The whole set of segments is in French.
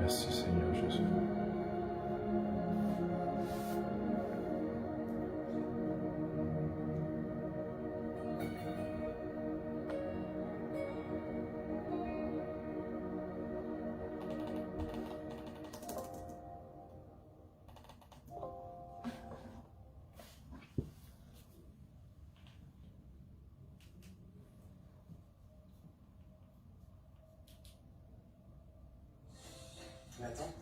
Merci Seigneur Jésus. Attends.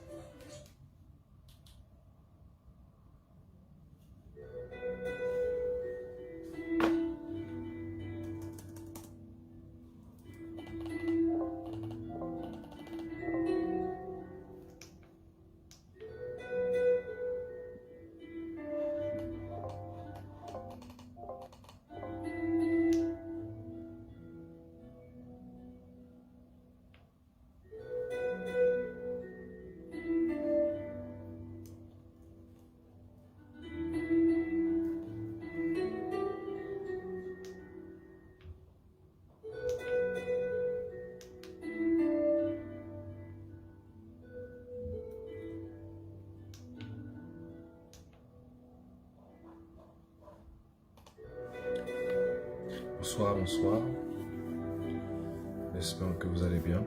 Bonsoir, bonsoir. J'espère que vous allez bien.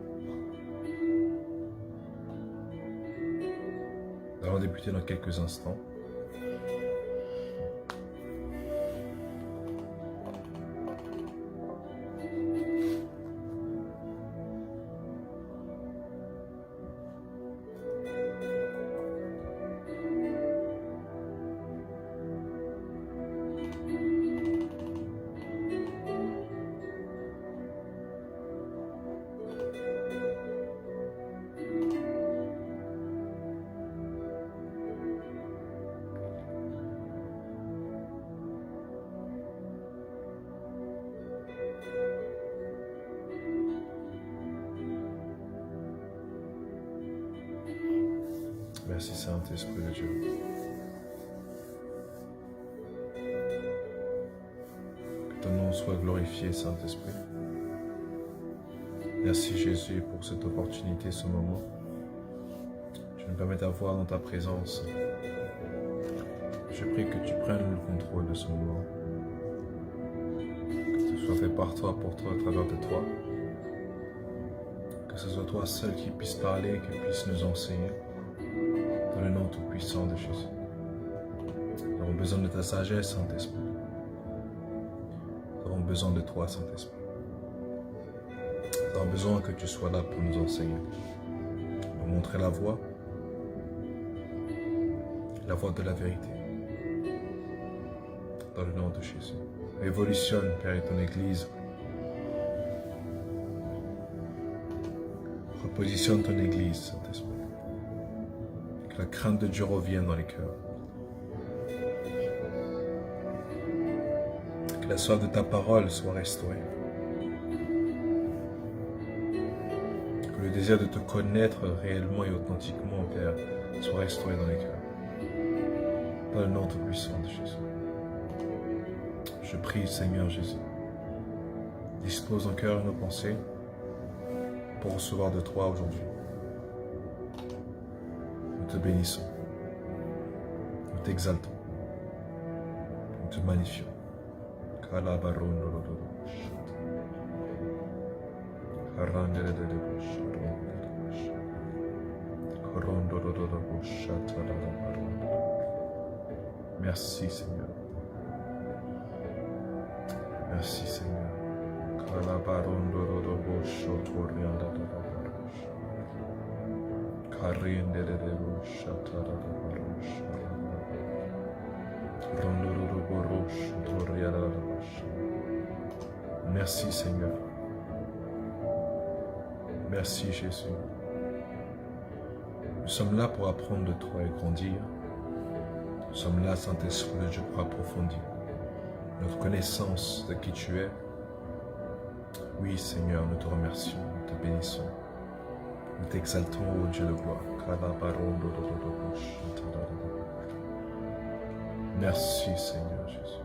Nous allons débuter dans quelques instants. Merci Saint-Esprit de Dieu. Que ton nom soit glorifié, Saint-Esprit. Merci Jésus pour cette opportunité, ce moment. Je me permets d'avoir dans ta présence. Je prie que tu prennes le contrôle de ce moment. Que ce soit fait par toi, pour toi, à travers de toi. Que ce soit toi seul qui puisse parler, qui puisse nous enseigner. Dans le nom tout-puissant de Jésus. Nous avons besoin de ta sagesse, Saint-Esprit. Nous avons besoin de toi, Saint-Esprit. Nous avons besoin que tu sois là pour nous enseigner. Nous montrer la voie de la vérité. Dans le nom de Jésus. Révolutionne, Père, et ton Église. Repositionne ton Église, Saint-Esprit. Que la crainte de Dieu revienne dans les cœurs. Que la soif de ta parole soit restaurée. Que le désir de te connaître réellement et authentiquement, Père, soit restauré dans les cœurs. Dans le nom tout-puissant de Jésus. Je prie, Seigneur Jésus. Dispose nos cœurs et nos pensées pour recevoir de toi aujourd'hui. Nous te bénissons. Nous t'exaltons. Nous te magnifions. Merci Seigneur. Merci Seigneur. Merci Seigneur. Merci Jésus. Nous sommes là pour apprendre de toi et grandir. Nous sommes là, Saint-Esprit de Dieu, pour approfondir notre connaissance de qui tu es. Oui Seigneur, nous te remercions, nous te bénissons. Nous t'exaltons, ô Dieu de gloire. Merci Seigneur Jésus.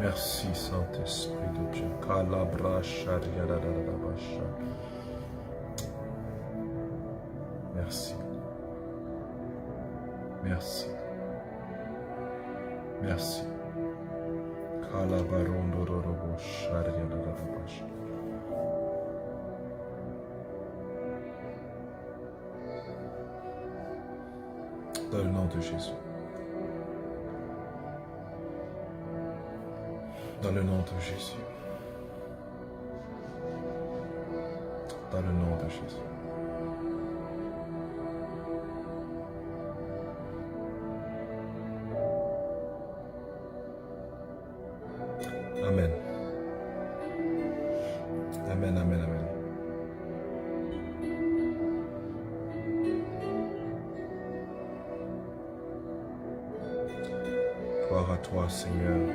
Merci Saint-Esprit de Dieu. Merci. Merci. Dans le nom de Jésus. Dans le nom de Jésus. Dans le nom de Jésus. Amen. Amen, amen, amen. Gloire à toi, Seigneur.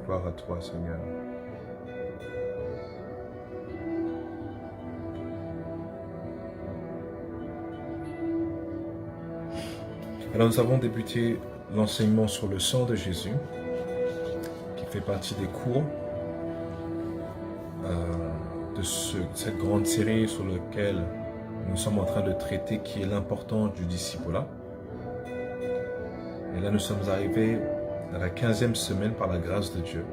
Gloire à toi, Seigneur. Alors nous avons débuté l'enseignement sur le sang de Jésus, qui fait partie des cours de cette grande série sur laquelle nous sommes en train de traiter, qui est l'importance du discipulat. Et là nous sommes arrivés à la 15e semaine par la grâce de Dieu.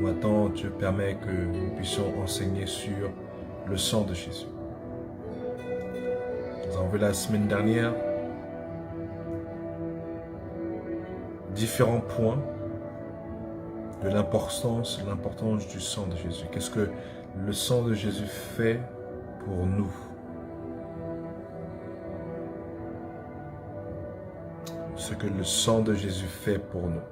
Maintenant, Dieu permet que nous puissions enseigner sur le sang de Jésus. Nous avons vu la semaine dernière différents points de l'importance du sang de Jésus. Qu'est-ce que le sang de Jésus fait pour nous? Ce que le sang de Jésus fait pour nous.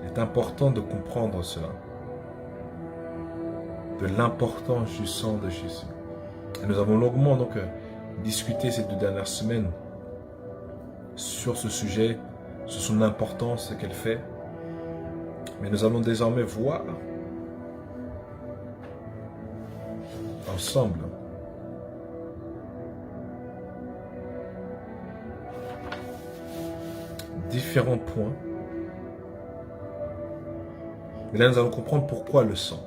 Il est important de comprendre cela. De l'importance du sang de Jésus. Et nous avons longuement donc discuté ces 2 dernières semaines sur ce sujet, sur son importance, ce qu'elle fait. Mais nous allons désormais voir ensemble différents points. Et là, nous allons comprendre pourquoi le sang.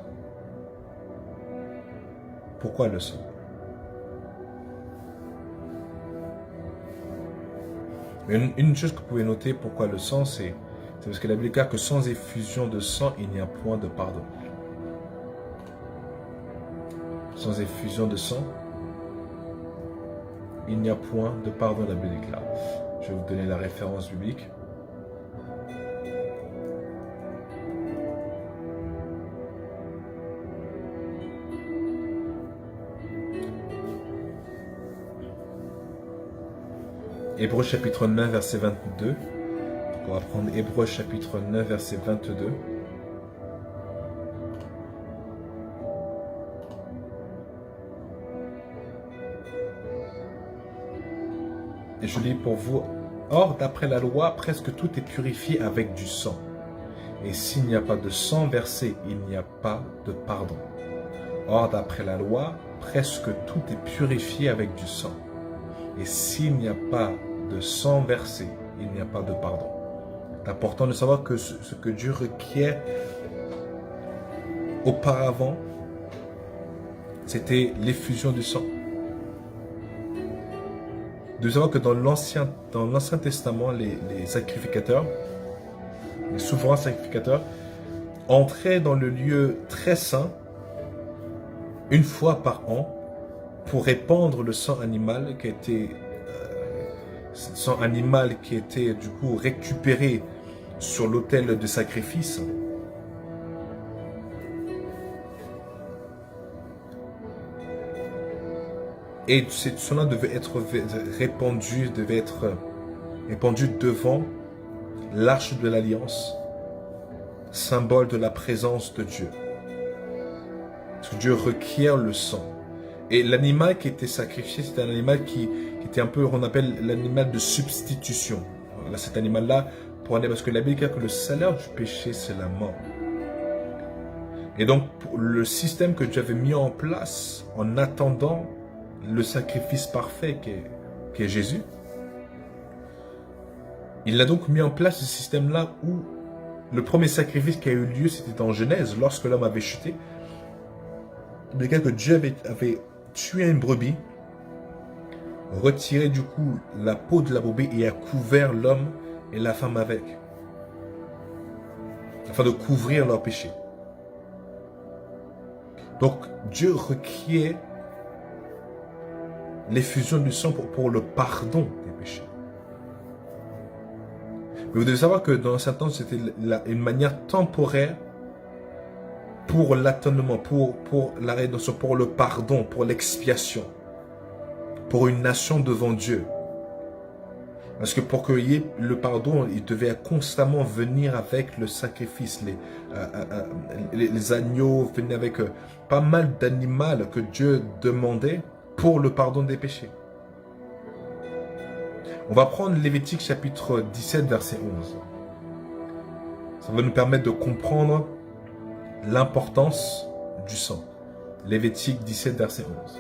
Pourquoi le sang? Une chose que vous pouvez noter, pourquoi le sang, c'est parce que la Bible dit que sans effusion de sang, il n'y a point de pardon. Sans effusion de sang, il n'y a point de pardon, la Bible déclare. Je vais vous donner la référence biblique. Hébreux chapitre 9, verset 22. On va prendre Hébreux chapitre 9, verset 22. Et je lis pour vous. Or, d'après la loi, presque tout est purifié avec du sang. Et s'il n'y a pas de sang versé, il n'y a pas de pardon. Or, d'après la loi, presque tout est purifié avec du sang. Et s'il n'y a pas de sang versé, il n'y a pas de pardon. C'est important de savoir que ce que Dieu requiert auparavant, c'était l'effusion du sang. De savoir que dans l'Ancien Testament, les sacrificateurs, les souverains sacrificateurs, entraient dans le lieu très saint une fois par an pour répandre le sang animal qui était du coup récupéré sur l'autel de sacrifice. Et ce sang-là devait être répandu devant l'arche de l'alliance, symbole de la présence de Dieu. Parce que Dieu requiert le sang. Et l'animal qui était sacrifié, c'était un animal qui était un peu, on appelle l'animal de substitution. Là, cet animal-là, parce que la Bible dit que le salaire du péché, c'est la mort. Et donc, le système que Dieu avait mis en place en attendant le sacrifice parfait qui est Jésus, il a donc mis en place ce système-là où le premier sacrifice qui a eu lieu, c'était en Genèse, lorsque l'homme avait chuté. de cas que Dieu avait tué une brebis, retiré du coup la peau de la brebis et a couvert l'homme et la femme avec, afin de couvrir leurs péchés. Donc Dieu requiert l'effusion du sang pour le pardon des péchés. Mais vous devez savoir que dans l'ancien temps, c'était une manière temporaire pour l'atonement, pour la rédemption, pour le pardon, pour l'expiation, pour une nation devant Dieu. Parce que pour qu'il y ait le pardon, il devait constamment venir avec le sacrifice. Les agneaux venaient avec pas mal d'animaux que Dieu demandait pour le pardon des péchés. On va prendre Lévitique chapitre 17, verset 11. Ça va nous permettre de comprendre l'importance du sang. Lévitique 17, verset 11.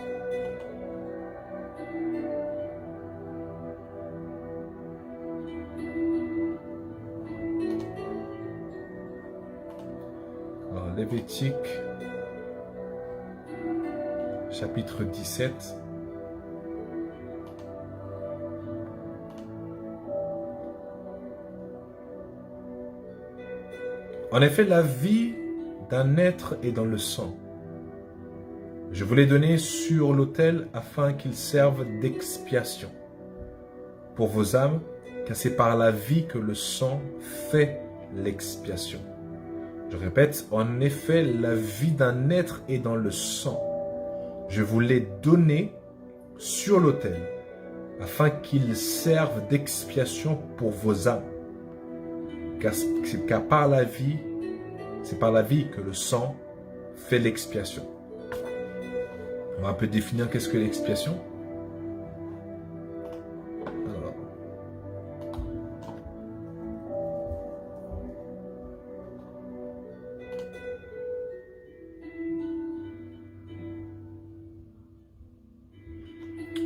Alors, Lévitique chapitre 17. En effet, la vie d'un être est dans le sang. Je vous l'ai donné sur l'autel afin qu'il serve d'expiation pour vos âmes, car c'est par la vie que le sang fait l'expiation. Je répète, en effet, la vie d'un être est dans le sang. Je vous l'ai donné sur l'autel afin qu'il serve d'expiation pour vos âmes. Car par la vie, c'est par la vie que le sang fait l'expiation. On va un peu définir qu'est-ce que l'expiation. Alors,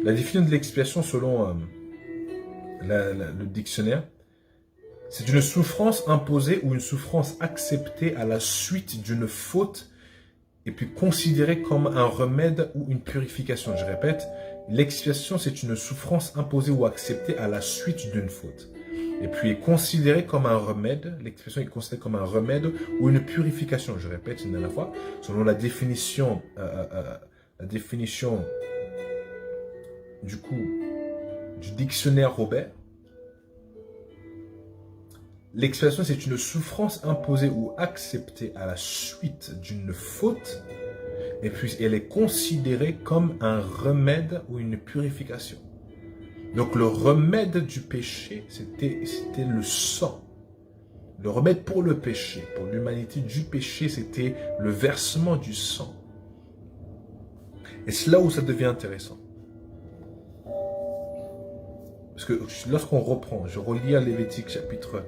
la définition de l'expiation selon le dictionnaire, c'est une souffrance imposée ou une souffrance acceptée à la suite d'une faute et puis considérée comme un remède ou une purification. Je répète, l'expiation c'est une souffrance imposée ou acceptée à la suite d'une faute. Et puis est considérée comme un remède, l'expiation est considérée comme un remède ou une purification. Je répète une dernière fois, selon la définition du coup du dictionnaire Robert. L'expiation, c'est une souffrance imposée ou acceptée à la suite d'une faute, et puis elle est considérée comme un remède ou une purification. Donc le remède du péché, c'était le sang. Le remède pour le péché, pour l'humanité du péché, c'était le versement du sang. Et c'est là où ça devient intéressant. Parce que lorsqu'on reprend, je relis à Lévitique chapitre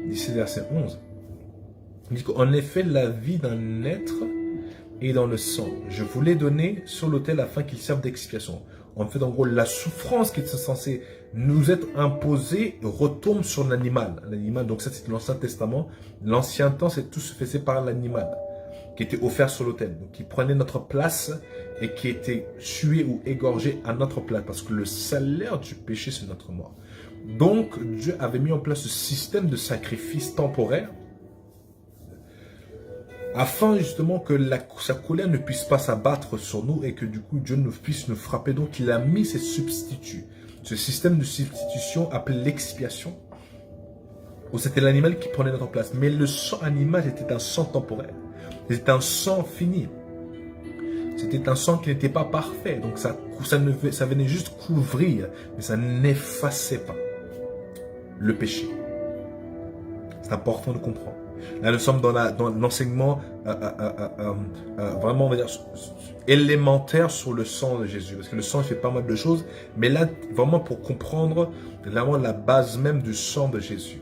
17, verset 11. Il dit qu'en effet, la vie d'un être est dans le sang. Je vous l'ai donné sur l'autel afin qu'il serve d'expiation. En fait, en gros, la souffrance qui est censée nous être imposée retombe sur l'animal. L'animal, donc ça, c'est l'Ancien Testament. L'Ancien temps, c'est tout se faisait par l'animal qui était offert sur l'autel. Donc, qui prenait notre place et qui était tué ou égorgé à notre place. Parce que le salaire du péché, c'est notre mort. Donc, Dieu avait mis en place ce système de sacrifice temporaire afin justement que sa colère ne puisse pas s'abattre sur nous et que du coup Dieu ne puisse nous frapper. Donc, il a mis ses substituts. Ce système de substitution appelé l'expiation, où c'était l'animal qui prenait notre place. Mais le sang animal était un sang temporaire. C'était un sang fini. C'était un sang qui n'était pas parfait. Donc, ça venait juste couvrir, mais ça n'effaçait pas le péché. C'est important de comprendre. Là, nous sommes dans l'enseignement vraiment, on va dire, élémentaire sur le sang de Jésus. Parce que le sang, il fait pas mal de choses. Mais là, vraiment pour comprendre vraiment la base même du sang de Jésus.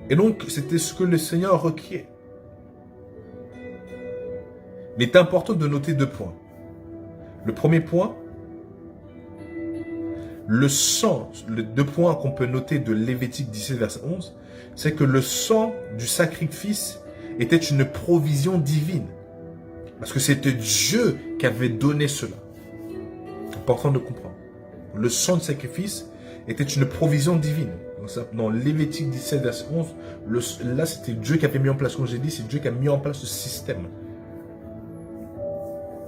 Et donc, c'était ce que le Seigneur requiert. Mais il est important de noter 2 points. Le premier point, le sang, les 2 points qu'on peut noter de Lévitique 17, verset 11, c'est que le sang du sacrifice était une provision divine. Parce que c'était Dieu qui avait donné cela. Important de comprendre. Le sang de sacrifice était une provision divine. Dans Lévitique 17, verset 11, là c'était Dieu qui avait mis en place, comme j'ai dit, c'est Dieu qui a mis en place ce système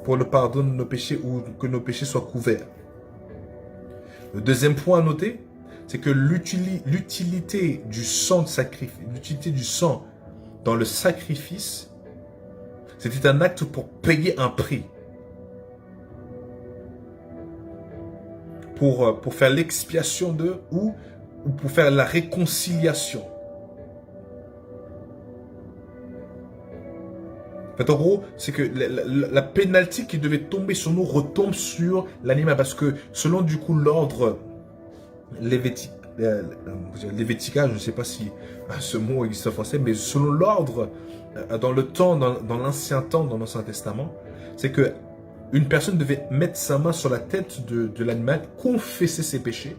pour le pardon de nos péchés ou que nos péchés soient couverts. Le deuxième point à noter, c'est que l'utilité du sang de sacrifice, l'utilité du sang dans le sacrifice, c'était un acte pour payer un prix. Pour faire l'expiation de ou pour faire la réconciliation. En fait, en gros, c'est que la pénalité qui devait tomber sur nous retombe sur l'animal parce que selon du coup l'ordre lévitica, je ne sais pas si ce mot existe en français, mais selon l'ordre dans le temps, dans l'ancien temps, dans l'Ancien Testament, c'est que une personne devait mettre sa main sur la tête de l'animal, confesser ses péchés,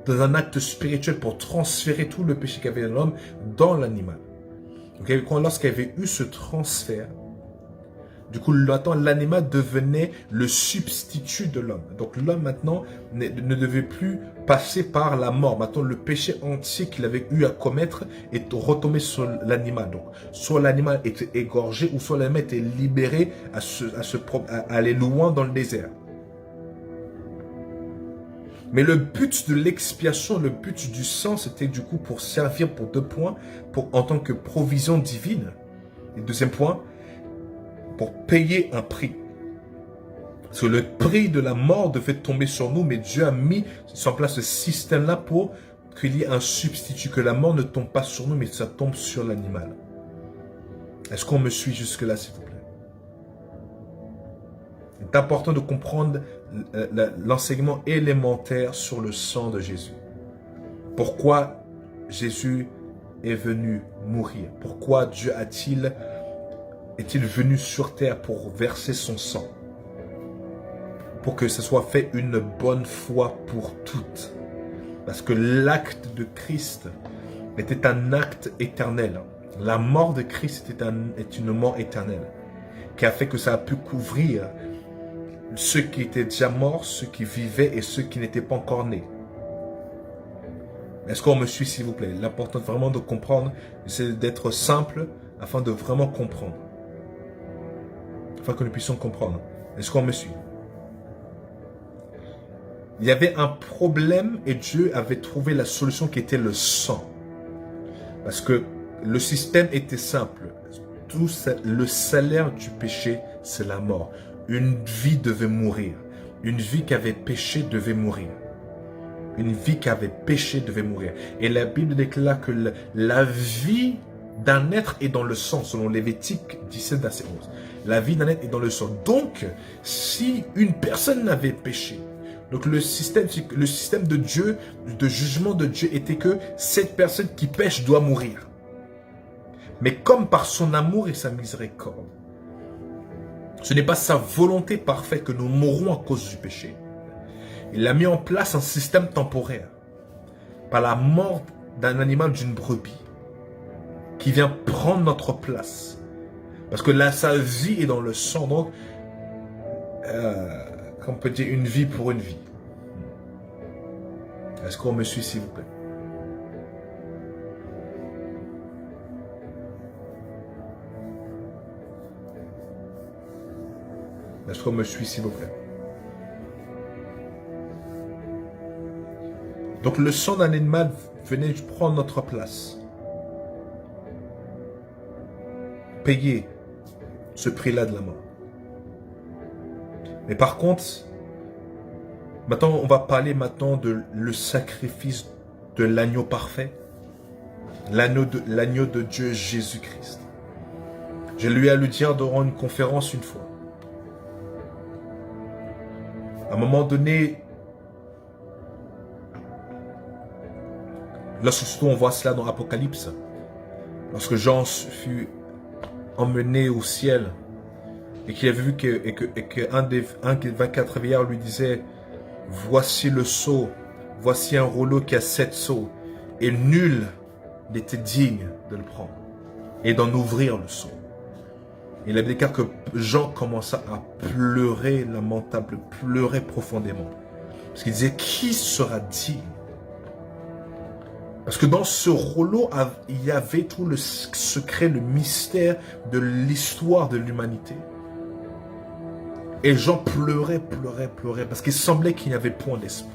dans un acte spirituel pour transférer tout le péché qu'avait l'homme dans l'animal. Okay? Lorsqu'il y avait eu ce transfert, du coup, l'animal devenait le substitut de l'homme. Donc l'homme maintenant ne devait plus passer par la mort. Maintenant, le péché entier qu'il avait eu à commettre est retombé sur l'animal. Donc, soit l'animal était égorgé, ou soit l'animal était libéré à aller loin dans le désert. Mais le but de l'expiation, le but du sang, c'était du coup pour servir pour 2 points, en tant que provision divine. Et deuxième point, pour payer un prix. Parce que le prix de la mort devait tomber sur nous, mais Dieu a mis en place ce système-là pour qu'il y ait un substitut, que la mort ne tombe pas sur nous, mais ça tombe sur l'animal. Est-ce qu'on me suit jusque-là, s'il vous plaît? C'est important de comprendre l'enseignement élémentaire sur le sang de Jésus. Pourquoi Jésus est venu mourir? Pourquoi Dieu est-il venu sur terre pour verser son sang? Pour que ce soit fait une bonne fois pour toutes. Parce que l'acte de Christ était un acte éternel. La mort de Christ est une mort éternelle. Qui a fait que ça a pu couvrir ceux qui étaient déjà morts, ceux qui vivaient et ceux qui n'étaient pas encore nés. Est-ce qu'on me suit, s'il vous plaît? L'important vraiment de comprendre, c'est d'être simple afin de vraiment comprendre. Afin que nous puissions comprendre. Est-ce qu'on me suit? Il y avait un problème et Dieu avait trouvé la solution qui était le sang. Parce que le système était simple. Le salaire du péché, c'est la mort. Une vie devait mourir. Une vie qui avait péché devait mourir. Une vie qui avait péché devait mourir. Et la Bible déclare que la vie d'un être est dans le sang, selon Lévitique 17, verset 11. La vie d'un être est dans le sang. Donc, si une personne n'avait péché, donc le système de Dieu, de jugement de Dieu était que cette personne qui pêche doit mourir. Mais comme par son amour et sa miséricorde, ce n'est pas sa volonté parfaite que nous mourrons à cause du péché. Il a mis en place un système temporaire par la mort d'un animal, d'une brebis, qui vient prendre notre place. Parce que là, sa vie est dans le sang. Donc, on peut dire une vie pour une vie. Est-ce qu'on me suit, s'il vous plaît? Est-ce qu'on me suit, s'il vous plaît? Donc le sang d'un animal venait prendre notre place. Payer ce prix-là de la mort. Mais par contre, maintenant on va parler maintenant de le sacrifice de l'agneau parfait. L'agneau de Dieu Jésus-Christ. Je lui ai lu dire durant une conférence une fois. À un moment donné, lorsque on voit cela dans Apocalypse, lorsque Jean fut emmené au ciel et qu'il avait vu qu'un des 24 vieillards lui disait: voici le sceau, voici un rouleau qui a 7 sceaux, et nul n'était digne de le prendre et d'en ouvrir le sceau. Et la Bible déclare que Jean commença à pleurer, lamentable, pleurer profondément. Parce qu'il disait, qui sera digne? Parce que dans ce rouleau, il y avait tout le secret, le mystère de l'histoire de l'humanité. Et Jean pleurait, pleurait, pleurait, parce qu'il semblait qu'il n'y avait point d'espoir.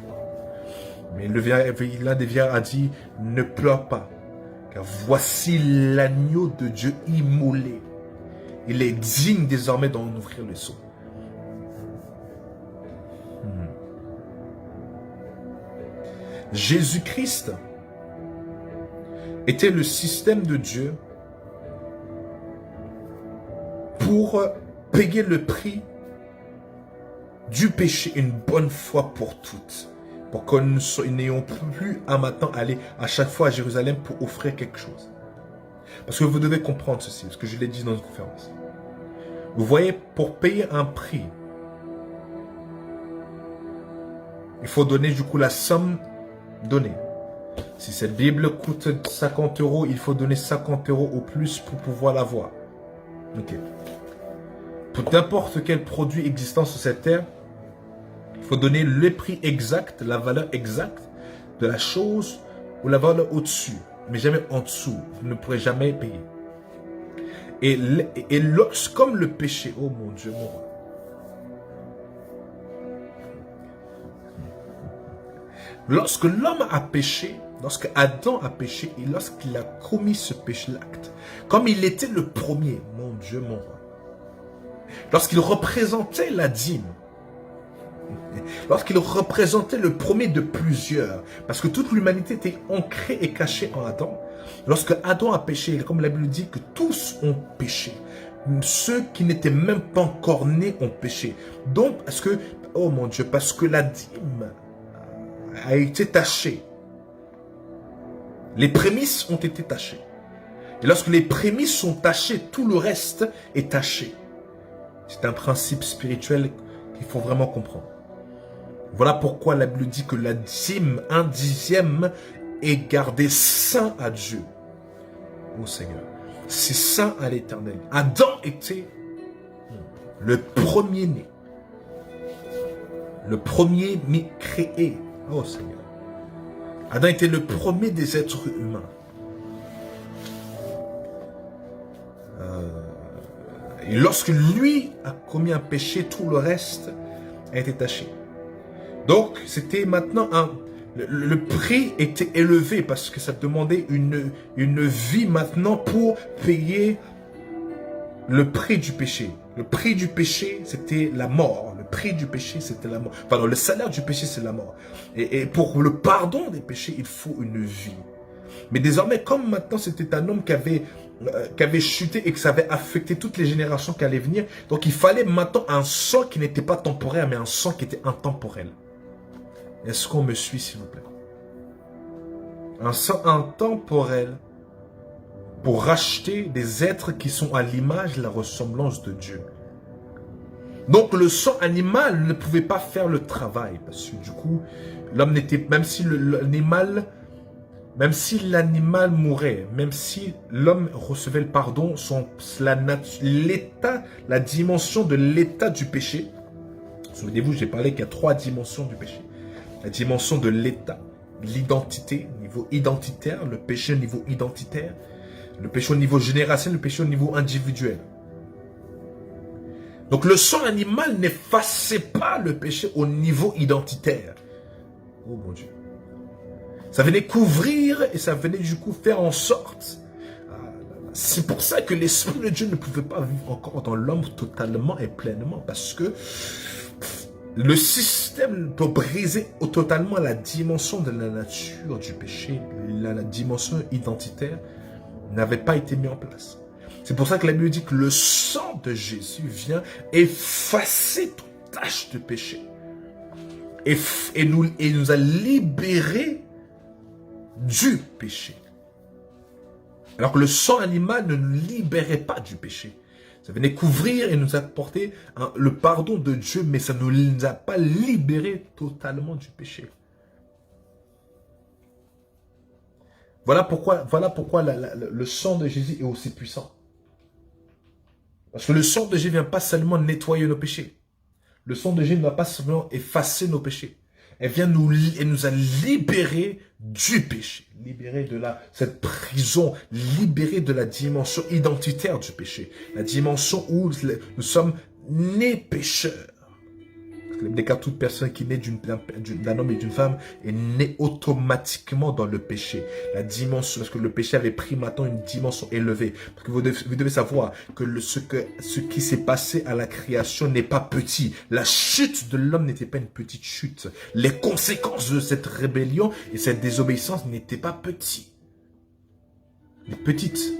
Mais l'un des vieillards a dit, ne pleure pas, car voici l'agneau de Dieu immolé. Il est digne désormais d'en ouvrir le sceau. Jésus-Christ était le système de Dieu pour payer le prix du péché une bonne fois pour toutes. Pour que nous n'ayons plus à maintenant aller à chaque fois à Jérusalem pour offrir quelque chose. Parce que vous devez comprendre ceci, parce que je l'ai dit dans une conférence. Vous voyez, pour payer un prix, il faut donner du coup la somme donnée. Si cette Bible coûte 50 €, il faut donner 50 € au plus pour pouvoir l'avoir. Ok. Pour n'importe quel produit existant sur cette terre, il faut donner le prix exact, la valeur exacte de la chose ou la valeur au-dessus, mais jamais en dessous. Vous ne pourrez jamais payer. Et comme le péché, oh mon Dieu, mon roi. Lorsque l'homme a péché, lorsque Adam a péché et lorsqu'il a commis ce péché, l'acte, comme il était le premier, mon Dieu, mon roi, lorsqu'il représentait la dîme, lorsqu'il représentait le premier de plusieurs, parce que toute l'humanité était ancrée et cachée en Adam, lorsque Adam a péché, comme la Bible dit que tous ont péché, ceux qui n'étaient même pas encore nés ont péché. Donc, parce que, oh mon Dieu, parce que la dîme a été tachée. Les prémices ont été tachées. Et lorsque les prémices sont tachées, tout le reste est taché. C'est un principe spirituel qu'il faut vraiment comprendre. Voilà pourquoi la Bible dit que la dîme, 1/10, est gardée saint à Dieu. Oh Seigneur, c'est saint à l'Éternel. Adam était le premier-né. Le premier-né créé. Oh Seigneur. Adam était le premier des êtres humains. Et lorsque lui a commis un péché, tout le reste a été taché. Donc, c'était maintenant le prix était élevé parce que ça demandait une vie maintenant pour payer le prix du péché. Le prix du péché, c'était la mort. Le prix du péché, c'était la mort. Pardon, le salaire du péché, c'est la mort. Et pour le pardon des péchés, il faut une vie. Mais désormais, comme maintenant c'était un homme qui avait chuté et que ça avait affecté toutes les générations qui allaient venir, donc il fallait maintenant un sang qui n'était pas temporaire, mais un sang qui était intemporel. Est-ce qu'on me suit, s'il vous plaît? Un sang intemporel pour racheter des êtres qui sont à l'image et la ressemblance de Dieu. Donc le sang animal ne pouvait pas faire le travail, parce que du coup, l'homme n'était, même si l'animal mourait, même si l'homme recevait le pardon, la dimension de l'état du péché. Souvenez-vous, j'ai parlé qu'il y a 3 dimensions du péché. La dimension de l'état, l'identité, niveau identitaire, le péché au niveau identitaire, le péché au niveau générationnel, le péché au niveau individuel. Donc le sang animal n'effaçait pas le péché au niveau identitaire. Oh mon Dieu. Ça venait couvrir et ça venait du coup faire en sorte. C'est pour ça que l'Esprit de Dieu ne pouvait pas vivre encore dans l'homme totalement et pleinement. Parce que le système peut briser totalement la dimension de la nature du péché. La dimension identitaire n'avait pas été mise en place. C'est pour ça que la Bible dit que le sang de Jésus vient effacer toute tache de péché. Et nous a libérés du péché. Alors que le sang animal ne nous libérait pas du péché. Ça venait couvrir et nous apporter le pardon de Dieu, mais ça ne nous a pas libérés totalement du péché. Voilà pourquoi le sang de Jésus est aussi puissant. Parce que le sang de Jésus ne vient pas seulement nettoyer nos péchés. Le sang de Jésus ne va pas seulement effacer nos péchés. Elle nous a libérés du péché, libérés de cette prison, libérés de la dimension identitaire du péché, la dimension où nous sommes nés pécheurs. Car toute personne qui est née d'un homme et d'une femme est née automatiquement dans le péché. La dimension, parce que le péché avait pris maintenant une dimension élevée. Parce que vous devez savoir que ce qui s'est passé à la création n'est pas petit. La chute de l'homme n'était pas une petite chute. Les conséquences de cette rébellion et cette désobéissance n'étaient pas petites. Les petites.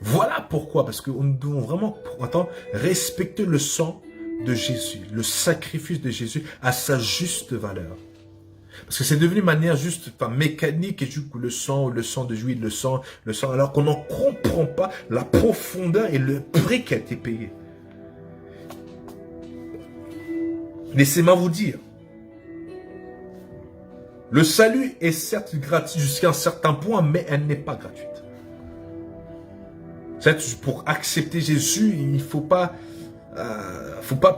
Voilà pourquoi, parce que nous devons vraiment respecter le sang de Jésus, le sacrifice de Jésus à sa juste valeur. Parce que c'est devenu une manière juste, mécanique, et du coup le sang de juillet, le sang, alors qu'on n'en comprend pas la profondeur et le prix qui a été payé. Laissez-moi vous dire, le salut est certes gratuit jusqu'à un certain point, mais elle n'est pas gratuite. Pour accepter Jésus, il ne faut pas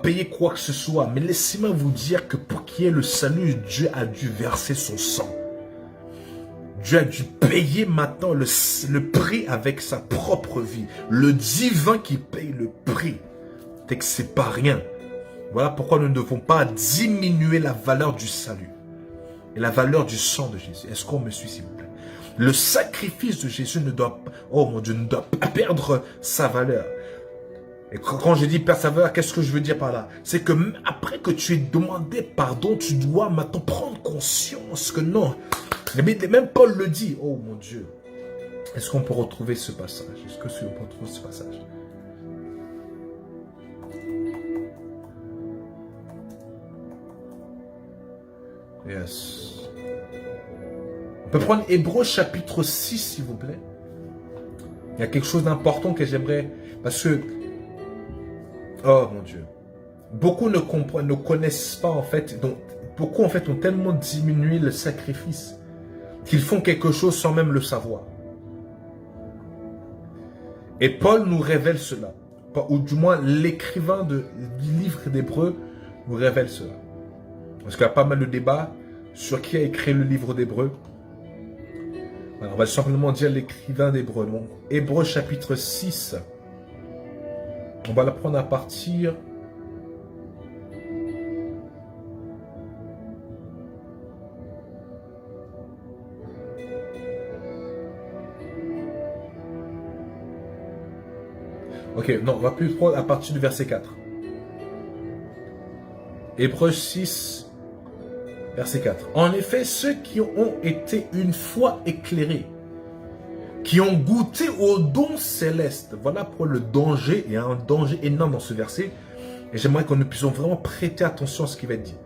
payer quoi que ce soit. Mais laissez-moi vous dire que pour qu'il y ait le salut, Dieu a dû verser son sang. Dieu a dû payer maintenant le prix avec sa propre vie. Le divin qui paye le prix. C'est que c'est pas rien. Voilà pourquoi nous ne devons pas diminuer la valeur du salut et la valeur du sang de Jésus. Est-ce qu'on me suit, s'il vous plaît? Le sacrifice de Jésus ne doit pas perdre sa valeur. Et quand je dis perdre sa valeur, qu'est-ce que je veux dire par là? C'est que après que tu aies demandé pardon, tu dois maintenant prendre conscience que non. Même Paul le dit. Oh mon Dieu. Est-ce qu'on peut retrouver ce passage? Est-ce qu'on peut retrouver ce passage? Yes. On peut prendre Hébreux chapitre 6, s'il vous plaît. Il y a quelque chose d'important que j'aimerais... Parce que... Oh mon Dieu. Beaucoup ne connaissent pas en fait. Donc, beaucoup en fait ont tellement diminué le sacrifice qu'ils font quelque chose sans même le savoir. Et Paul nous révèle cela. Ou du moins l'écrivain du livre d'Hébreux nous révèle cela. Parce qu'il y a pas mal de débats sur qui a écrit le livre d'Hébreux. Alors, on va simplement dire l'écrivain d'Hébreux. Donc, Hébreux chapitre 6. On va la prendre à partir... Ok, non, on va plus prendre à partir du verset 4. Hébreux 6, verset 4. En effet, ceux qui ont été une fois éclairés, qui ont goûté au don céleste, voilà pour le danger, il y a un danger énorme dans ce verset, et j'aimerais que nous puissions vraiment prêter attention à ce qui va être dit.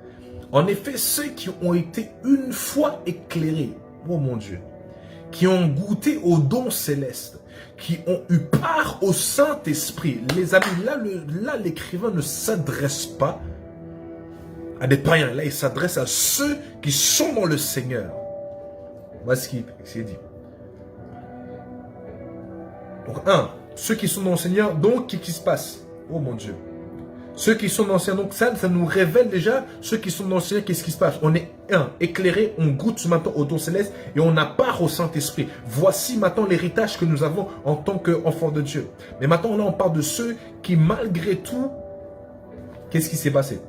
En effet, ceux qui ont été une fois éclairés, oh mon Dieu, qui ont goûté au don céleste, qui ont eu part au Saint-Esprit. Les amis, là l'écrivain ne s'adresse pas à des païens. Là, il s'adresse à ceux qui sont dans le Seigneur. Voilà ce qui est dit. Donc, ceux qui sont dans le Seigneur, donc, qu'est-ce qui se passe? Oh mon Dieu. Ceux qui sont dans le Seigneur, donc ça nous révèle déjà, ceux qui sont dans le Seigneur, qu'est-ce qui se passe? On est éclairé, on goûte maintenant au don céleste et on a part au Saint-Esprit. Voici maintenant l'héritage que nous avons en tant qu'enfants de Dieu. Mais maintenant, là, on parle de ceux qui, malgré tout, qu'est-ce qui s'est passé?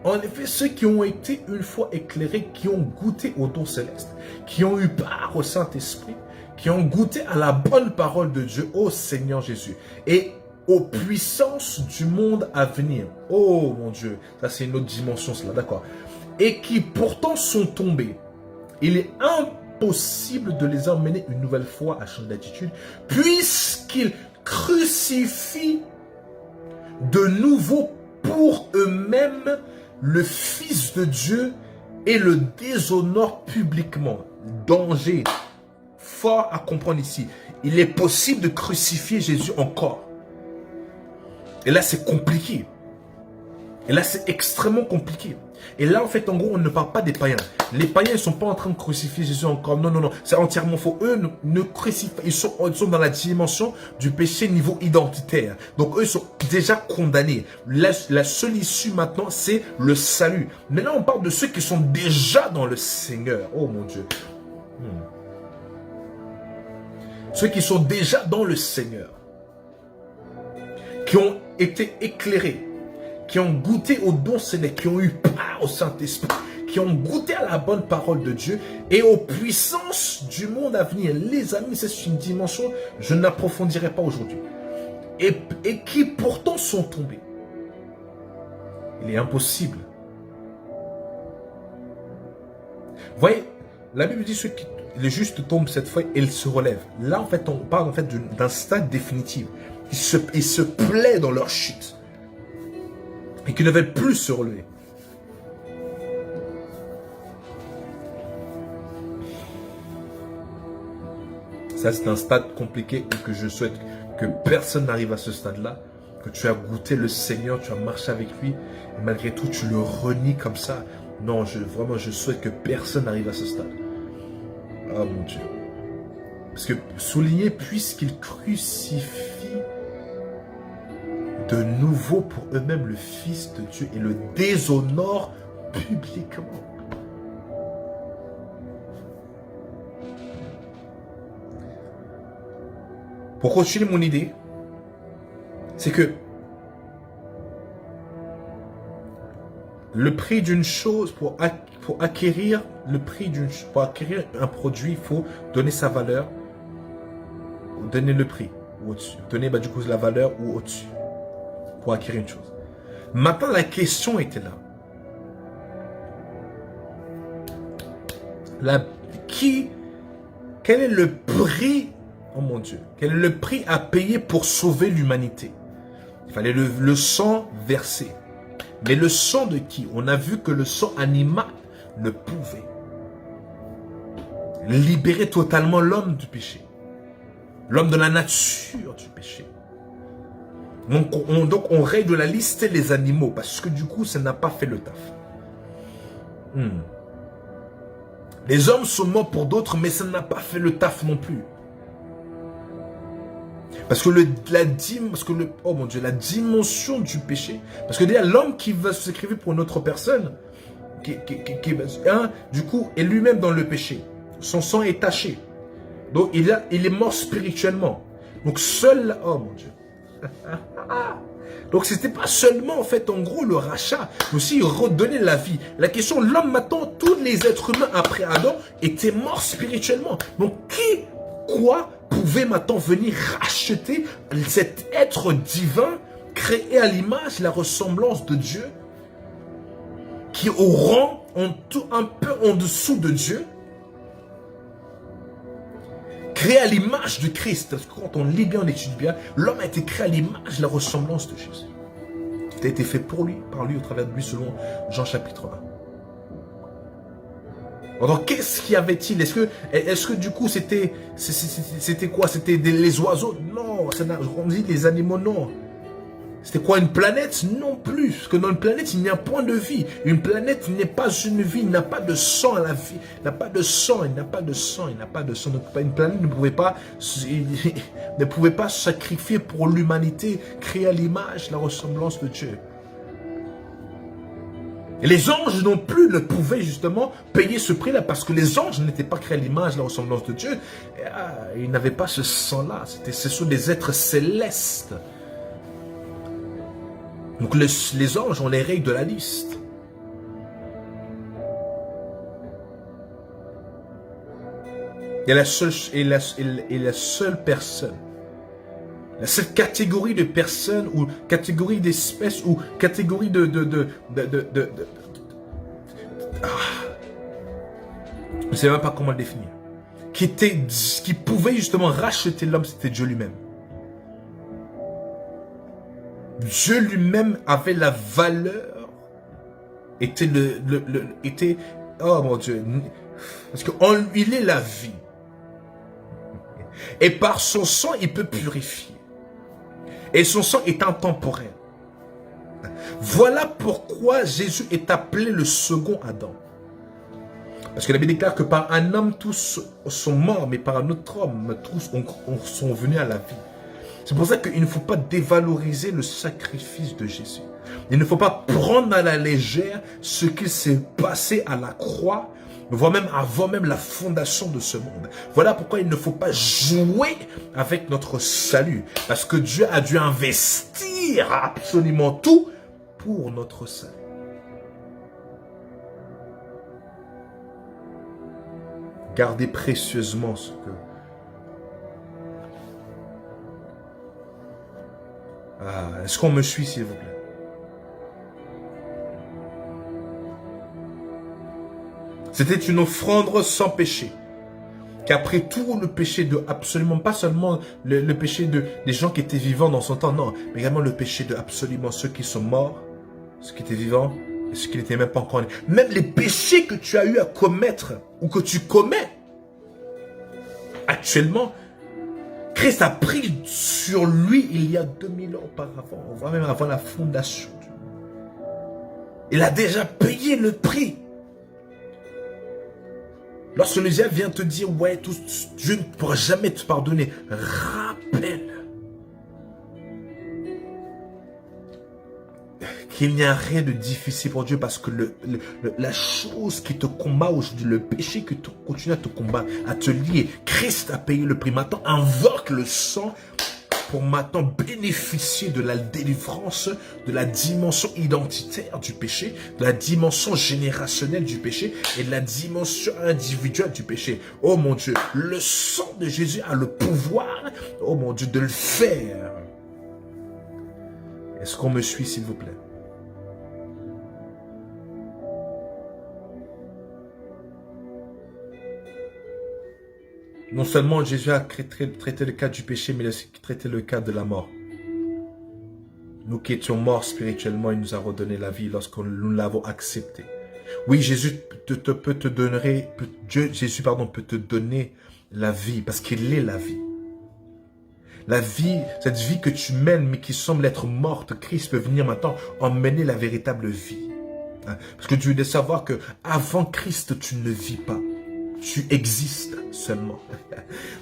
En effet, ceux qui ont été une fois éclairés, qui ont goûté au don céleste, qui ont eu part au Saint-Esprit, qui ont goûté à la bonne parole de Dieu, ô Seigneur Jésus, et aux puissances du monde à venir. Oh mon Dieu, ça c'est une autre dimension cela, d'accord. Et qui pourtant sont tombés. Il est impossible de les emmener une nouvelle fois à changer d'attitude, puisqu'ils crucifient de nouveau pour eux-mêmes le Fils de Dieu et le déshonorent publiquement. Danger fort à comprendre ici. Il est possible de crucifier Jésus encore. Et là, c'est compliqué. Et là, c'est extrêmement compliqué. Et là, en fait, en gros, on ne parle pas des païens. Les païens, ils ne sont pas en train de crucifier Jésus encore. Non, non, non. C'est entièrement faux. Eux ne crucifient pas. Ils sont dans la dimension du péché niveau identitaire. Donc, eux, ils sont déjà condamnés. La seule issue maintenant, c'est le salut. Mais là, on parle de ceux qui sont déjà dans le Seigneur. Oh, mon Dieu. Ceux qui sont déjà dans le Seigneur. Qui ont été éclairés. Qui ont goûté au don céleste, qui ont eu part au Saint-Esprit, qui ont goûté à la bonne parole de Dieu et aux puissances du monde à venir. Les amis, c'est une dimension, je n'approfondirai pas aujourd'hui. Et qui pourtant sont tombés. Il est impossible. Vous voyez, la Bible dit que les justes tombent cette fois et ils se relèvent. Là, en fait, on parle en fait d'un stade définitif. Ils se plaient dans leur chute. Et qui ne veulent plus se relever. Ça, c'est un stade compliqué et que je souhaite que personne n'arrive à ce stade-là. Que tu as goûté le Seigneur, tu as marché avec lui, et malgré tout, tu le renies comme ça. Non, vraiment, je souhaite que personne n'arrive à ce stade. Ah, mon Dieu. Parce que souligner, puisqu'ils crucifient de nouveau pour eux-mêmes le Fils de Dieu et le déshonorent publiquement. Pour continuer mon idée, c'est que le prix d'une chose, pour acquérir un produit, il faut donner sa valeur, donner le prix ou au-dessus, donner du coup la valeur ou au-dessus. Pour acquérir une chose. Maintenant, la question était là. Quel est le prix, oh mon Dieu, quel est le prix à payer pour sauver l'humanité? Il fallait le sang versé. Mais le sang de qui? On a vu que le sang animal ne pouvait libérer totalement l'homme du péché. L'homme de la nature du péché. Donc on règle la liste les animaux parce que du coup ça n'a pas fait le taf. Les hommes sont morts pour d'autres mais ça n'a pas fait le taf non plus. Parce que oh mon Dieu, la dimension du péché, parce que déjà l'homme qui va se sacrifier pour une autre personne, du coup est lui-même dans le péché. Son sang est taché. Donc il est mort spirituellement. Donc seul, oh mon Dieu. Donc c'était pas seulement en fait en gros le rachat, mais aussi redonner la vie. La question, l'homme maintenant, tous les êtres humains après Adam étaient morts spirituellement. Donc quoi pouvait maintenant venir racheter cet être divin créé à l'image, la ressemblance de Dieu, qui au rang un peu en dessous de Dieu, créé à l'image de Christ. Parce que quand on lit bien, on étudie bien, l'homme a été créé à l'image, la ressemblance de Jésus. Tout a été fait pour lui, par lui, au travers de lui, selon Jean chapitre 1. Alors, qu'est-ce qu'il y avait-il? Est-ce que du coup, c'était quoi? C'était les oiseaux? Non, on dit les animaux, non. C'était quoi, une planète? Non plus. Parce que dans une planète, il n'y a point de vie. Une planète n'est pas une vie. Il n'a pas de sang à la vie. Il n'a pas de sang. Il n'a pas de sang. Il n'a pas de sang. Donc, une planète ne pouvait pas se sacrifier pour l'humanité, créée à l'image, la ressemblance de Dieu. Et les anges non plus ne pouvaient justement payer ce prix-là parce que les anges n'étaient pas créés à l'image, la ressemblance de Dieu. Et, ils n'avaient pas ce sang-là. Ce sont des êtres célestes. Donc les anges ont les règles de la liste. Et la seule personne, la seule catégorie de personnes ou catégorie d'espèces ou catégorie je ne sais même pas comment le définir, qui pouvait justement racheter l'homme, c'était Dieu lui-même. Dieu lui-même avait la valeur, était oh mon Dieu, parce qu'en lui, il est la vie. Et par son sang, il peut purifier. Et son sang est intemporel. Voilà pourquoi Jésus est appelé le second Adam. Parce que la Bible déclare que par un homme tous sont morts, mais par un autre homme tous sont venus à la vie. C'est pour ça qu'il ne faut pas dévaloriser le sacrifice de Jésus. Il ne faut pas prendre à la légère ce qui s'est passé à la croix, voire même avant même la fondation de ce monde. Voilà pourquoi il ne faut pas jouer avec notre salut. Parce que Dieu a dû investir absolument tout pour notre salut. Gardez précieusement ce que... est-ce qu'on me suit, s'il vous plaît? C'était une offrande sans péché. Qu'après tout le péché de absolument, pas seulement le péché des gens qui étaient vivants dans son temps, non, mais également le péché de absolument ceux qui sont morts, ceux qui étaient vivants, et ceux qui n'étaient même pas encore nés. Même les péchés que tu as eu à commettre, ou que tu commets, actuellement, Christ a pris sur lui il y a 2000 ans auparavant, voire même avant la fondation du monde. Il a déjà payé le prix. Lorsque le diable vient te dire, ouais, Dieu ne pourra jamais te pardonner, rappelle qu'il n'y a rien de difficile pour Dieu, parce que la chose qui te combat aujourd'hui, le péché qui continue à te combattre, à te lier, Christ a payé le prix. Maintenant, invoque le sang pour maintenant bénéficier de la délivrance, de la dimension identitaire du péché, de la dimension générationnelle du péché et de la dimension individuelle du péché. Oh mon Dieu, le sang de Jésus a le pouvoir, oh mon Dieu, de le faire. Est-ce qu'on me suit, s'il vous plaît? Non seulement Jésus a traité le cas du péché, mais il a aussi traité le cas de la mort. Nous qui étions morts spirituellement, il nous a redonné la vie lorsque nous l'avons accepté. Oui, Jésus peut te donner la vie, parce qu'il est la vie. La vie, cette vie que tu mènes, mais qui semble être morte, Christ peut venir maintenant emmener la véritable vie. Parce que tu dois savoir que avant Christ, tu ne vis pas. Tu existes seulement.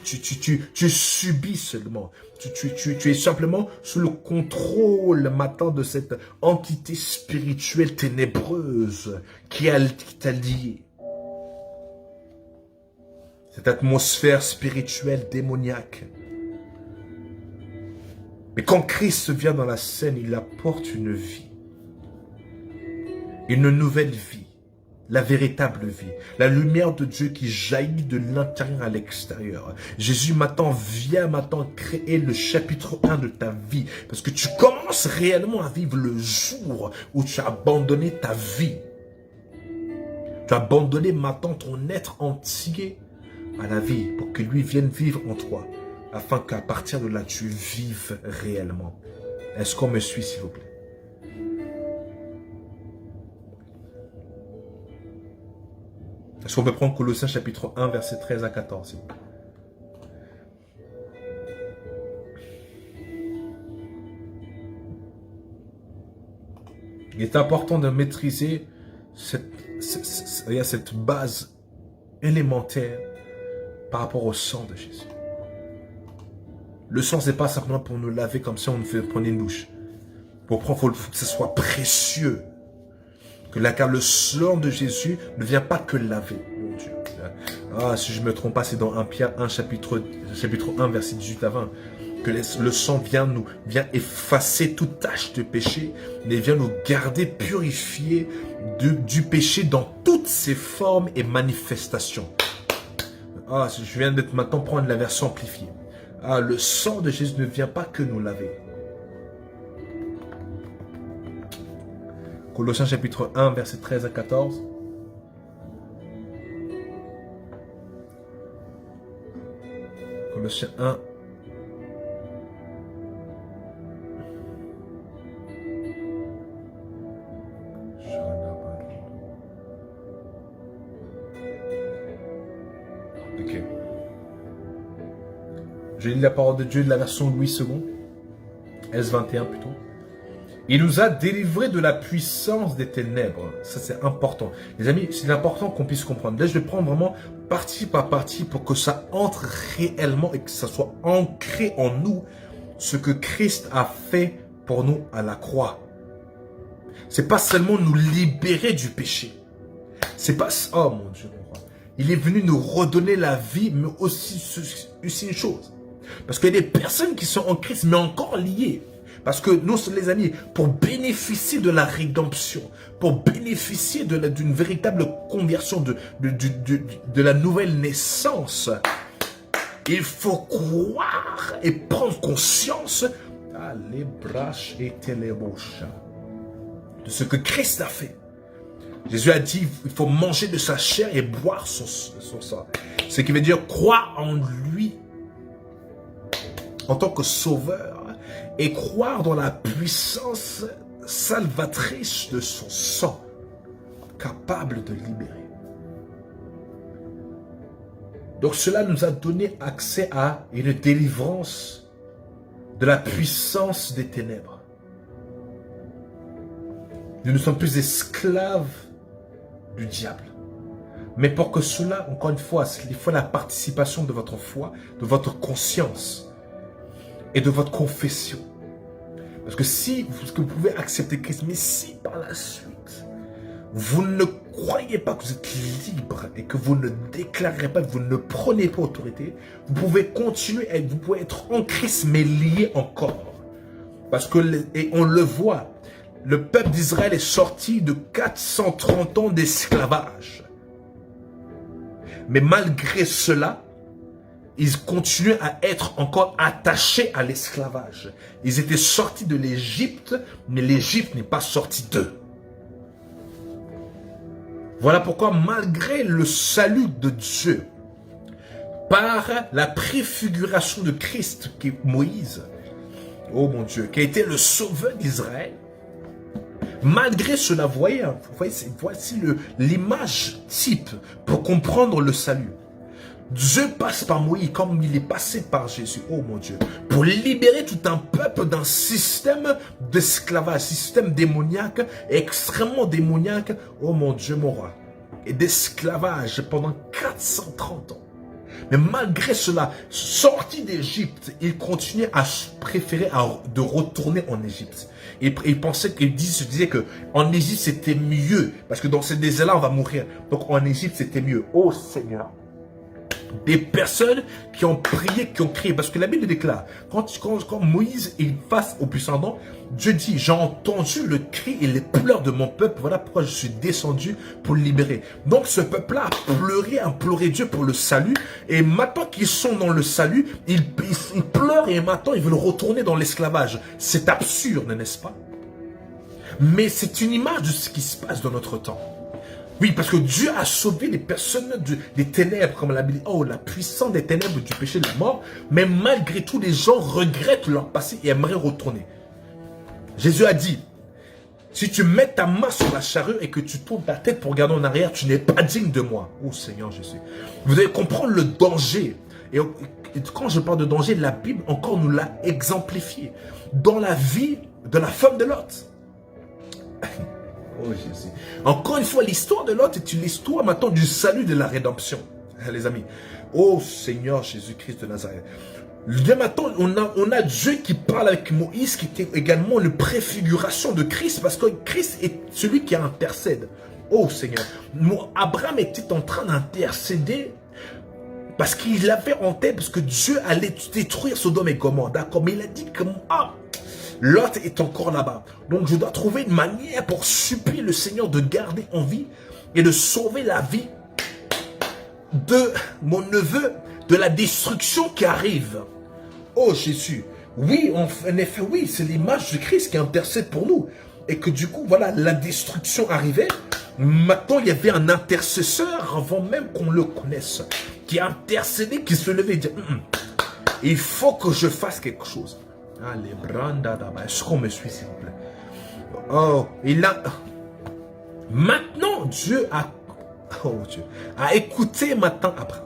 Tu subis seulement. Tu es simplement sous le contrôle maintenant de cette entité spirituelle ténébreuse qui t'a lié. Cette atmosphère spirituelle démoniaque. Mais quand Christ vient dans la scène, il apporte une vie. Une nouvelle vie. La véritable vie, la lumière de Dieu qui jaillit de l'intérieur à l'extérieur. Jésus vient créer le chapitre 1 de ta vie. Parce que tu commences réellement à vivre le jour où tu as abandonné ta vie. Tu as abandonné maintenant ton être entier à la vie pour que lui vienne vivre en toi. Afin qu'à partir de là, tu vives réellement. Est-ce qu'on me suit, s'il vous plaît? Est-ce qu'on peut prendre Colossiens chapitre 1, verset 13 à 14, s'il vous plaît? Il est important de maîtriser cette base élémentaire par rapport au sang de Jésus. Le sang, ce n'est pas simplement pour nous laver comme si on nous prenait une douche. Il faut que ce soit précieux. Car le sang de Jésus ne vient pas que laver, mon Dieu. Si je ne me trompe pas, c'est dans 1 Pierre 1, chapitre 1, verset 18 à 20. Que le sang vient effacer toute tache de péché, mais vient nous garder purifiés du péché dans toutes ses formes et manifestations. Je viens de maintenant prendre la version amplifiée. Le sang de Jésus ne vient pas que nous laver. Colossiens chapitre 1, verset 13 à 14. Colossiens 1. Ok. Je lis la parole de Dieu de la version Louis II. S21 plutôt. Il nous a délivrés de la puissance des ténèbres. Ça, c'est important. Les amis, c'est important qu'on puisse comprendre. Là, je vais prendre vraiment partie par partie pour que ça entre réellement et que ça soit ancré en nous ce que Christ a fait pour nous à la croix. C'est pas seulement nous libérer du péché. C'est pas... Oh mon Dieu, mon roi. Il est venu nous redonner la vie, mais aussi une chose. Parce qu'il y a des personnes qui sont en Christ, mais encore liées. Parce que nous, les amis, pour bénéficier de la rédemption, pour bénéficier d'une véritable conversion, de la nouvelle naissance, il faut croire et prendre conscience de ce que Christ a fait. Jésus a dit, il faut manger de sa chair et boire son sang. Ce qui veut dire croire en lui en tant que sauveur et croire dans la puissance salvatrice de son sang, capable de libérer. Donc cela nous a donné accès à une délivrance de la puissance des ténèbres. Nous ne sommes plus esclaves du diable. Mais pour que cela, encore une fois, il faut la participation de votre foi, de votre conscience et de votre confession. Parce que si vous pouvez accepter Christ, mais si par la suite, vous ne croyez pas que vous êtes libre et que vous ne déclarez pas, que vous ne prenez pas autorité, vous pouvez continuer, vous pouvez être en Christ, mais lié encore. Parce que, et on le voit, le peuple d'Israël est sorti de 430 ans d'esclavage. Mais malgré cela, ils continuaient à être encore attachés à l'esclavage. Ils étaient sortis de l'Égypte, mais l'Égypte n'est pas sortie d'eux. Voilà pourquoi, malgré le salut de Dieu, par la préfiguration de Christ, qui est Moïse, oh mon Dieu, qui a été le sauveur d'Israël, malgré cela, voici l'image type pour comprendre le salut. Dieu passe par Moïse comme il est passé par Jésus, oh mon Dieu, pour libérer tout un peuple d'un système d'esclavage, système démoniaque, extrêmement démoniaque, oh mon Dieu, mon roi, et d'esclavage pendant 430 ans. Mais malgré cela, sorti d'Égypte, il continuait à préférer de retourner en Égypte. Il pensait qu'il se disait que en Égypte c'était mieux, parce que dans ces déserts-là on va mourir. Donc en Égypte c'était mieux. Oh Seigneur. Des personnes qui ont prié, qui ont crié. Parce que la Bible déclare, quand Moïse est face au puissant, Dieu dit, j'ai entendu le cri et les pleurs de mon peuple. Voilà pourquoi je suis descendu pour le libérer. Donc ce peuple-là a pleuré, a imploré Dieu pour le salut. Et maintenant qu'ils sont dans le salut, ils pleurent et maintenant ils veulent retourner dans l'esclavage. C'est absurde, n'est-ce pas? Mais c'est une image de ce qui se passe dans notre temps. Oui, parce que Dieu a sauvé les personnes des ténèbres, comme la Bible dit, oh, la puissance des ténèbres du péché de la mort. Mais malgré tout, les gens regrettent leur passé et aimeraient retourner. Jésus a dit, si tu mets ta main sur la charrue et que tu tournes ta tête pour regarder en arrière, tu n'es pas digne de moi. Oh Seigneur Jésus. Vous devez comprendre le danger. Et quand je parle de danger, la Bible encore nous l'a exemplifié. Dans la vie de la femme de Lot. Oh Jésus. Encore une fois, l'histoire de Lot est une histoire maintenant du salut de la rédemption. Les amis. Oh Seigneur Jésus-Christ de Nazareth. Dès maintenant, on a Dieu qui parle avec Moïse, qui était également une préfiguration de Christ, parce que Christ est celui qui intercède. Oh Seigneur. Abraham était en train d'intercéder parce qu'il avait en tête, parce que Dieu allait détruire Sodome et Gomorrhe. D'accord, mais il a dit que Lot est encore là-bas. Donc je dois trouver une manière pour supplier le Seigneur de garder en vie et de sauver la vie de mon neveu de la destruction qui arrive. Oh Jésus, oui, en effet, oui, c'est l'image de Christ qui intercède pour nous. Et que du coup, voilà, la destruction arrivait. Maintenant, il y avait un intercesseur avant même qu'on le connaisse, qui intercédait, qui se levait et disait, il faut que je fasse quelque chose. Allez, est-ce qu'on me suit, s'il vous plaît? Oh, maintenant, Dieu a écouté maintenant Abraham.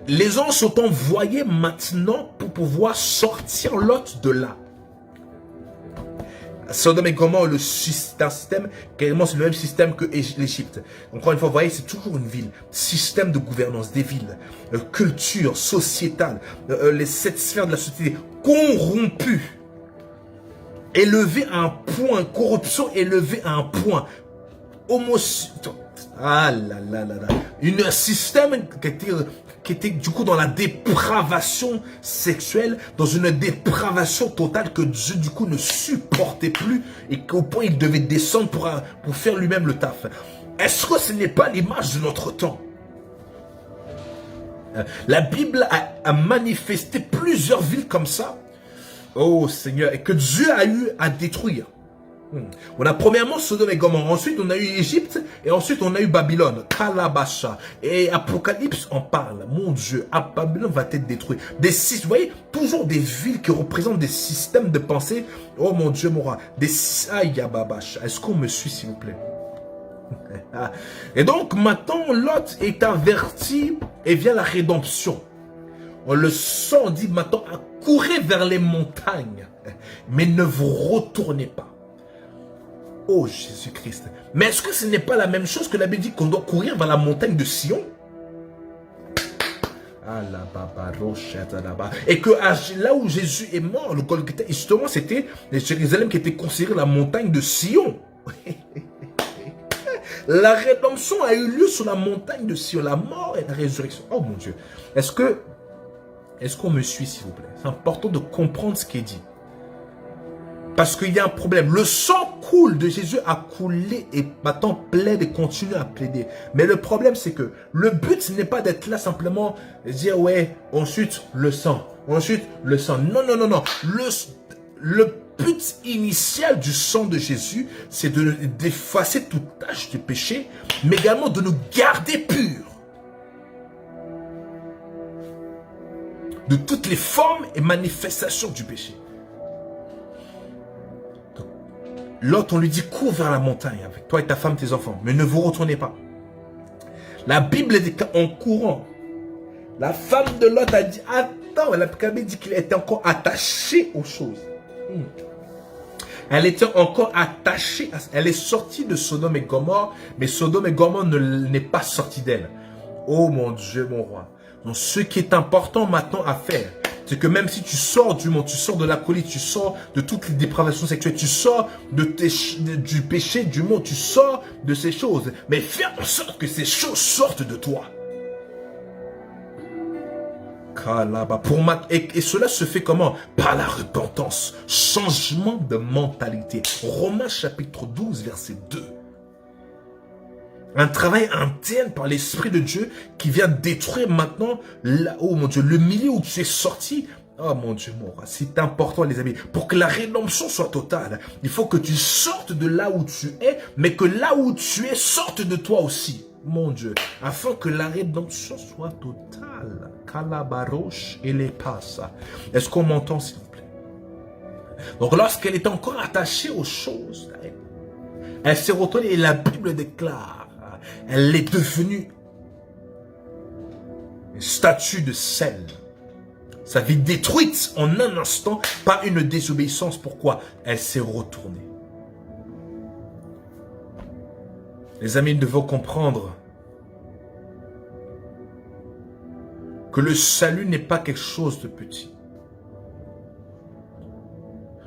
Les anges sont envoyés maintenant pour pouvoir sortir Lot de là. Sodome et Gomorrhe, c'est un système, carrément c'est le même système que l'Égypte. Encore une fois, vous voyez, c'est toujours une ville. Système de gouvernance des villes, culture, sociétale, les 7 sphères de la société corrompues. Élevé à un point, corruption élevée à un point. Ah là là là là. Un système qui était du coup dans la dépravation sexuelle, dans une dépravation totale que Dieu du coup ne supportait plus et qu'au point il devait descendre pour faire lui-même le taf. Est-ce que ce n'est pas l'image de notre temps? La Bible a manifesté plusieurs villes comme ça. Oh Seigneur, et que Dieu a eu à détruire. On a premièrement Sodome et Gomorrhe, ensuite on a eu Égypte, et ensuite on a eu Babylone, Kalabasha. Et Apocalypse en parle. Mon Dieu, Babylone va être détruit. Vous voyez, toujours des villes qui représentent des systèmes de pensée. Oh mon Dieu, mon roi. Est-ce qu'on me suit, s'il vous plaît? Et donc maintenant, Lot est averti et vient la rédemption. On le sent, on dit maintenant, courez vers les montagnes, mais ne vous retournez pas. Oh Jésus-Christ. Mais est-ce que ce n'est pas la même chose que la Bible dit qu'on doit courir vers la montagne de Sion? Et que là où Jésus est mort, le Golgotha, justement, c'était Jérusalem qui était considérée la montagne de Sion. La rédemption a eu lieu sur la montagne de Sion, la mort et la résurrection. Oh mon Dieu. Est-ce qu'on me suit, s'il vous plaît? C'est important de comprendre ce qui est dit. Parce qu'il y a un problème. Le sang coule de Jésus a coulé et maintenant plaide et continue à plaider. Mais le problème, c'est que le but, ce n'est pas d'être là simplement dire, ouais, ensuite le sang. Ensuite le sang. Non, non, non, non. Le but initial du sang de Jésus, c'est d'effacer toute tache de péché, mais également de nous garder purs. De toutes les formes et manifestations du péché. L'autre, on lui dit, cours vers la montagne avec toi et ta femme, tes enfants, mais ne vous retournez pas. La Bible dit qu'en courant, la femme de Lot a dit, attends, la Bible dit qu'il était encore attaché aux choses. Elle était encore attachée, elle est sortie de Sodome et Gomorrhe, mais Sodome et Gomorrhe n'est pas sortie d'elle. Oh mon Dieu, mon roi. Donc ce qui est important maintenant à faire, c'est que même si tu sors du monde, tu sors de l'alcoolisme, tu sors de toutes les dépravations sexuelles, tu sors du péché du monde, tu sors de ces choses. Mais fais en sorte que ces choses sortent de toi. Et cela se fait comment? Par la repentance, changement de mentalité. Romains chapitre 12, verset 2. Un travail interne par l'Esprit de Dieu qui vient détruire maintenant, oh mon Dieu, le milieu où tu es sorti. Oh mon Dieu, mon roi, c'est important les amis. Pour que la rédemption soit totale, il faut que tu sortes de là où tu es, mais que là où tu es sorte de toi aussi. Mon Dieu, afin que la rédemption soit totale. Kalabarosh et les passa. Est-ce qu'on m'entend s'il vous plaît? Donc lorsqu'elle est encore attachée aux choses, elle s'est retournée et la Bible déclare. Elle est devenue une statue de sel. Sa vie détruite en un instant par une désobéissance. Pourquoi? Elle s'est retournée. Les amis, nous devons comprendre que le salut n'est pas quelque chose de petit.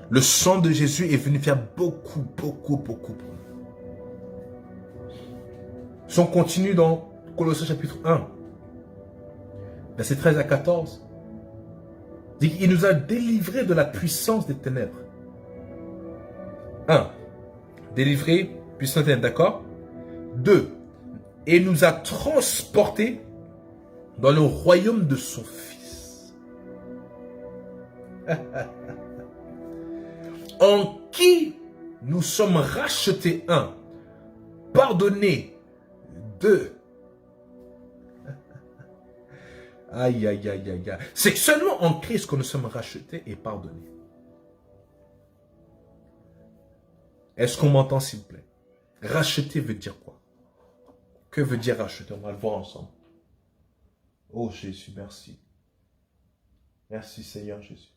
Le sang de Jésus est venu faire beaucoup, beaucoup, beaucoup pour nous. Si on continue dans Colossiens chapitre 1, verset 13 à 14, dit qu'il nous a délivrés de la puissance des ténèbres. 1. Délivrés, puissance des ténèbres, d'accord? 2. Et nous a transportés dans le royaume de son Fils. En qui nous sommes rachetés, 1. Pardonnés, 2. Aïe, aïe, aïe, aïe, aïe. C'est seulement en Christ que nous sommes rachetés et pardonnés. Est-ce qu'on m'entend s'il vous plaît? Racheter veut dire quoi? Que veut dire racheter? On va le voir ensemble. Oh Jésus, merci. Merci Seigneur Jésus.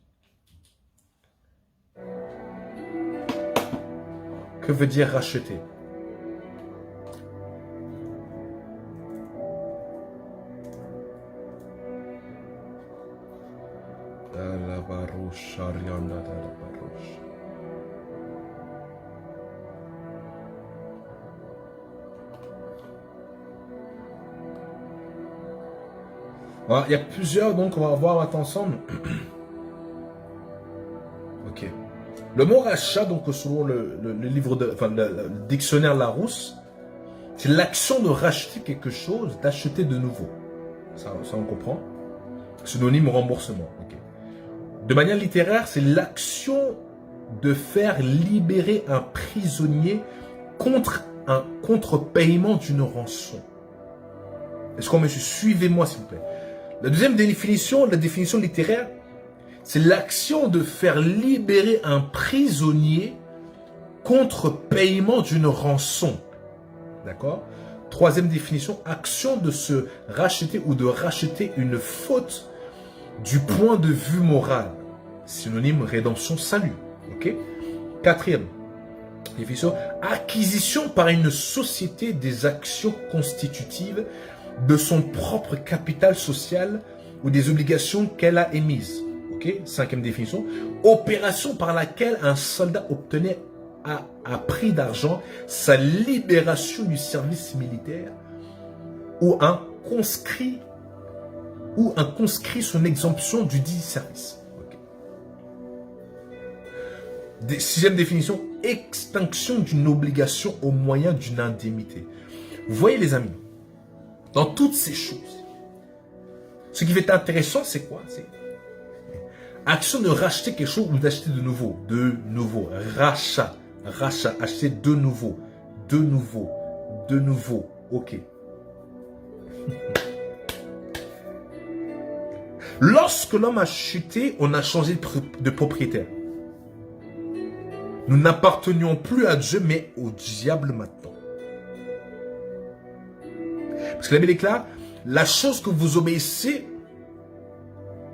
Que veut dire racheter? Voilà, il y a plusieurs, donc on va voir maintenant ensemble. Ok. Le mot rachat, donc selon le livre le dictionnaire Larousse, c'est l'action de racheter quelque chose, d'acheter de nouveau. Ça on comprend. Synonyme remboursement. Okay. De manière littéraire, c'est l'action de faire libérer un prisonnier contre un contre-paiement d'une rançon. Est-ce qu'on me suit? Suivez-moi s'il vous plaît. La deuxième définition, la définition littéraire, c'est l'action de faire libérer un prisonnier contre paiement d'une rançon. D'accord? Troisième définition, action de se racheter ou de racheter une faute du point de vue moral. Synonyme rédemption, salut. Ok? Quatrième définition, acquisition par une société des actions constitutives de son propre capital social ou des obligations qu'elle a émises. Ok? Cinquième définition, opération par laquelle un soldat obtenait à prix d'argent sa libération du service militaire ou un conscrit son exemption du dit service. Okay. Sixième définition, extinction d'une obligation au moyen d'une indemnité. Vous voyez les amis, dans toutes ces choses, ce qui va être intéressant, c'est quoi? C'est action de racheter quelque chose ou d'acheter de nouveau. De nouveau. Rachat. Rachat. Acheter de nouveau. De nouveau. De nouveau. Ok. Lorsque l'homme a chuté, on a changé de propriétaire. Nous n'appartenions plus à Dieu, mais au diable maintenant. Parce que la Bible déclare, la chose que vous obéissez,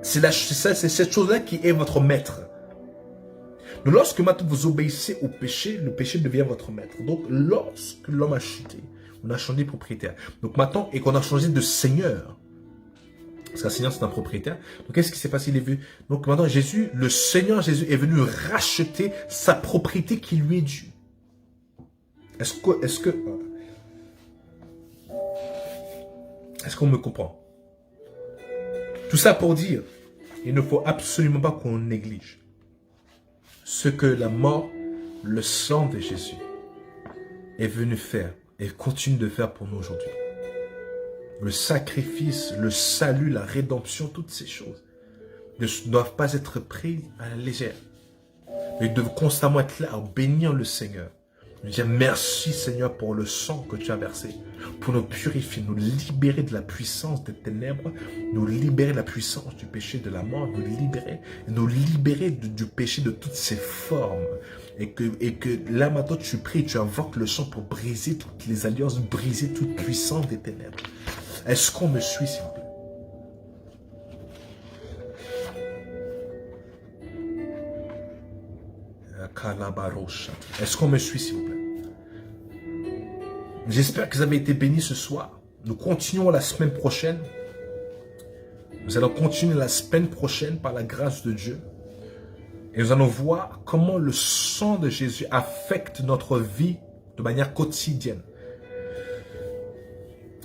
c'est cette chose-là qui est votre maître. Donc lorsque maintenant vous obéissez au péché, le péché devient votre maître. Donc lorsque l'homme a chuté, on a changé de propriétaire. Donc maintenant, et qu'on a changé de seigneur. Parce qu'un seigneur, c'est un propriétaire. Donc qu'est-ce qui s'est passé? Il est venu. Donc maintenant, Jésus, le Seigneur Jésus est venu racheter sa propriété qui lui est due. Est-ce qu'on me comprend? Tout ça pour dire, il ne faut absolument pas qu'on néglige ce que la mort, le sang de Jésus est venu faire et continue de faire pour nous aujourd'hui. Le sacrifice, le salut, la rédemption, toutes ces choses ne doivent pas être prises à la légère. Mais ils doivent constamment être là à bénir le Seigneur. Nous dire merci Seigneur pour le sang que tu as versé, pour nous purifier, nous libérer de la puissance des ténèbres, nous libérer de la puissance du péché, de la mort, nous libérer du péché de toutes ses formes. Et que là maintenant tu pries, tu invoques le sang pour briser toutes les alliances, briser toute puissance des ténèbres. Est-ce qu'on me suit s'il vous plaît? Est-ce qu'on me suit s'il vous plaît? J'espère que vous avez été bénis ce soir. Nous continuons la semaine prochaine. Nous allons continuer la semaine prochaine par la grâce de Dieu. Et nous allons voir comment le sang de Jésus affecte notre vie de manière quotidienne.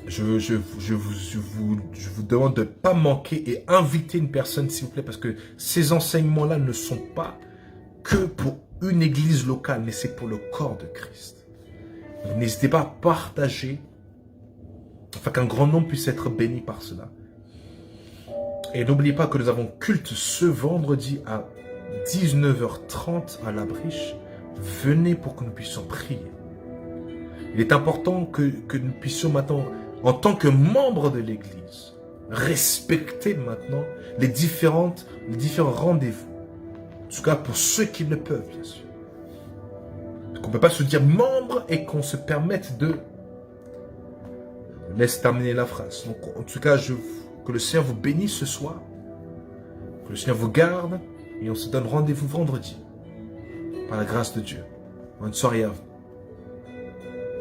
Je vous demande de ne pas manquer et inviter une personne s'il vous plaît parce que ces enseignements-là ne sont pas que pour une église locale, mais c'est pour le corps de Christ. N'hésitez pas à partager afin qu'un grand nombre puisse être béni par cela. Et n'oubliez pas que nous avons culte ce vendredi à 19h30 à la Briche. Venez pour que nous puissions prier. Il est important que nous puissions maintenant, en tant que membres de l'église, respecter maintenant les différents rendez-vous. En tout cas, pour ceux qui le peuvent, bien sûr. Qu'on ne peut pas se dire membre et qu'on se permette de... Laisse terminer la phrase. Donc, en tout cas, que le Seigneur vous bénisse ce soir. Que le Seigneur vous garde. Et on se donne rendez-vous vendredi. Par la grâce de Dieu. Bonne soirée à vous.